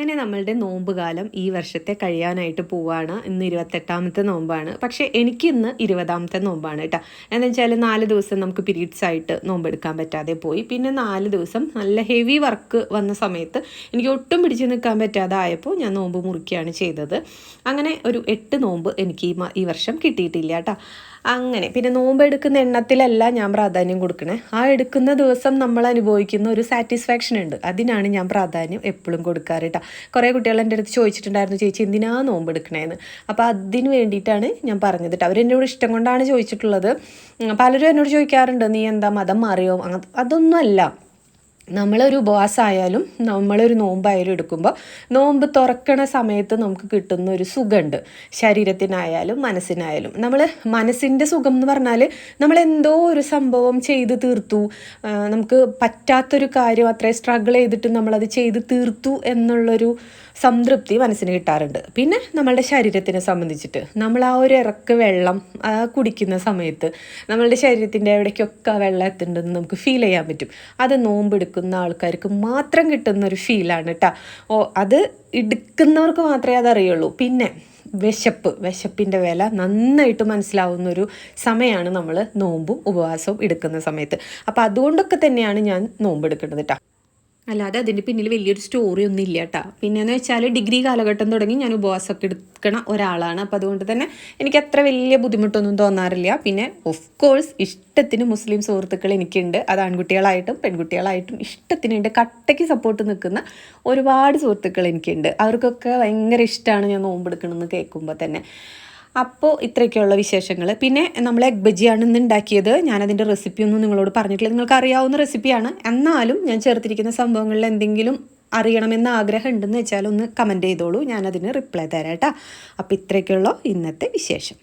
അങ്ങനെ നമ്മളുടെ നോമ്പ് കാലം ഈ വർഷത്തെ കഴിയാനായിട്ട് പോവാണ്. ഇന്ന് 28ാമത്തെ നോമ്പാണ്. പക്ഷേ എനിക്ക് ഇന്ന് 20ാമത്തെ നോമ്പാണ് കേട്ടോ. എന്താ വെച്ചാൽ 4 ദിവസം നമുക്ക് പീരീഡ്സ് ആയിട്ട് നോമ്പെടുക്കാൻ പറ്റാതെ പോയി. പിന്നെ 4 ദിവസം നല്ല ഹെവി വർക്ക് വന്ന സമയത്ത് എനിക്ക് ഒട്ടും പിടിച്ച് നിൽക്കാൻ പറ്റാതെ ആയപ്പോൾ ഞാൻ നോമ്പ് മുറിക്കുകയാണ് ചെയ്തത്. അങ്ങനെ ഒരു 8 നോമ്പ് എനിക്ക് ഈ വർഷം കിട്ടിയിട്ടില്ല കേട്ടോ. അങ്ങനെ പിന്നെ നോമ്പ് എടുക്കുന്ന എണ്ണത്തിലല്ല ഞാൻ പ്രാധാന്യം കൊടുക്കണേ. ആ എടുക്കുന്ന ദിവസം നമ്മൾ അനുഭവിക്കുന്ന ഒരു സാറ്റിസ്ഫാക്ഷൻ ഉണ്ട്, അതിനാണ് ഞാൻ പ്രാധാന്യം എപ്പോഴും കൊടുക്കാറ് കേട്ടോ. കുറേ കുട്ടികൾ എൻ്റെ അടുത്ത് ചോദിച്ചിട്ടുണ്ടായിരുന്നു, ചേച്ചി എന്തിനാ നോമ്പ് എടുക്കണേന്ന്. അപ്പോൾ അതിന് വേണ്ടിയിട്ടാണ് ഞാൻ പറഞ്ഞത് കേട്ടോ. അവരെന്നോട് ഇഷ്ടം കൊണ്ടാണ് ചോദിച്ചിട്ടുള്ളത്. പലരും എന്നോട് ചോദിക്കാറുണ്ട്, നീ എന്താ മതം മാറിയോ? അതൊന്നുമല്ല. നമ്മളൊരു ഉപവാസമായാലും നമ്മളൊരു നോമ്പായാലും എടുക്കുമ്പോൾ നോമ്പ് തുറക്കണ സമയത്ത് നമുക്ക് കിട്ടുന്ന ഒരു സുഖമുണ്ട്, ശരീരത്തിനായാലും മനസ്സിനായാലും. നമ്മൾ മനസ്സിൻ്റെ സുഖം എന്ന് പറഞ്ഞാൽ നമ്മളെന്തോ ഒരു സംഭവം ചെയ്ത് തീർത്തു, നമുക്ക് പറ്റാത്തൊരു കാര്യം അത്രയും സ്ട്രഗിൾ ചെയ്തിട്ട് നമ്മളത് ചെയ്ത് തീർത്തു എന്നുള്ളൊരു സംതൃപ്തി മനസ്സിന് കിട്ടാറുണ്ട്. പിന്നെ നമ്മളുടെ ശരീരത്തിനെ സംബന്ധിച്ചിട്ട് നമ്മൾ ആ ഒരു ഇറക്ക് വെള്ളം കുടിക്കുന്ന സമയത്ത് നമ്മളുടെ ശരീരത്തിൻ്റെ എവിടേക്കൊക്കെ വെള്ളം എത്തുന്നുണ്ടെന്ന് നമുക്ക് ഫീൽ ചെയ്യാൻ പറ്റും. അത് നോമ്പെടുക്കുന്ന ആൾക്കാർക്ക് മാത്രം കിട്ടുന്ന ഒരു ഫീലാണ് കേട്ടോ. അത് എടുക്കുന്നവർക്ക് മാത്രമേ അതറിയുള്ളൂ. പിന്നെ വിശപ്പിൻ്റെ വില നന്നായിട്ട് മനസ്സിലാവുന്നൊരു സമയമാണ് നമ്മൾ നോമ്പും ഉപവാസവും എടുക്കുന്ന സമയത്ത്. അപ്പോൾ അതുകൊണ്ടൊക്കെ തന്നെയാണ് ഞാൻ നോമ്പെടുക്കുന്നത് കേട്ടോ. അല്ലാതെ അതിൻ്റെ പിന്നിൽ വലിയൊരു സ്റ്റോറി ഒന്നും ഇല്ല കേട്ടോ. പിന്നെയെന്ന് വെച്ചാൽ ഡിഗ്രി കാലഘട്ടം തുടങ്ങി ഞാൻ ഉപവാസമൊക്കെ എടുക്കണ ഒരാളാണ്. അപ്പോൾ അതുകൊണ്ട് തന്നെ എനിക്ക് അത്ര വലിയ ബുദ്ധിമുട്ടൊന്നും തോന്നാറില്ല. പിന്നെ ഓഫ് കോഴ്സ് ഇഷ്ടത്തിന് മുസ്ലിം സുഹൃത്തുക്കൾ എനിക്കുണ്ട്. അത് ആൺകുട്ടികളായിട്ടും പെൺകുട്ടികളായിട്ടും ഇഷ്ടത്തിന് എൻ്റെ കട്ടയ്ക്ക് സപ്പോർട്ട് നിൽക്കുന്ന ഒരുപാട് സുഹൃത്തുക്കൾ എനിക്കുണ്ട്. അവർക്കൊക്കെ ഭയങ്കര ഇഷ്ടമാണ് ഞാൻ നോമ്പെടുക്കണമെന്ന് കേൾക്കുമ്പോൾ തന്നെ. അപ്പോൾ ഇത്രയൊക്കെയുള്ള വിശേഷങ്ങൾ. പിന്നെ നമ്മൾ എഗ് ബജിയാണ് ഇന്ന് ഉണ്ടാക്കിയത്. ഞാനതിൻ്റെ റെസിപ്പിയൊന്നും നിങ്ങളോട് പറഞ്ഞിട്ടില്ല, നിങ്ങൾക്ക് അറിയാവുന്ന റെസിപ്പിയാണ്. എന്നാലും ഞാൻ ചേർത്തിരിക്കുന്ന സംഭവങ്ങളിൽ എന്തെങ്കിലും അറിയണമെന്ന് ആഗ്രഹം ഉണ്ടെന്ന് വെച്ചാൽ ഒന്ന് കമൻറ്റ് ചെയ്തോളൂ, ഞാനതിന് റിപ്ലൈ തരാം കേട്ടോ. അപ്പോൾ ഇത്രയൊക്കെയുള്ള ഇന്നത്തെ വിശേഷം.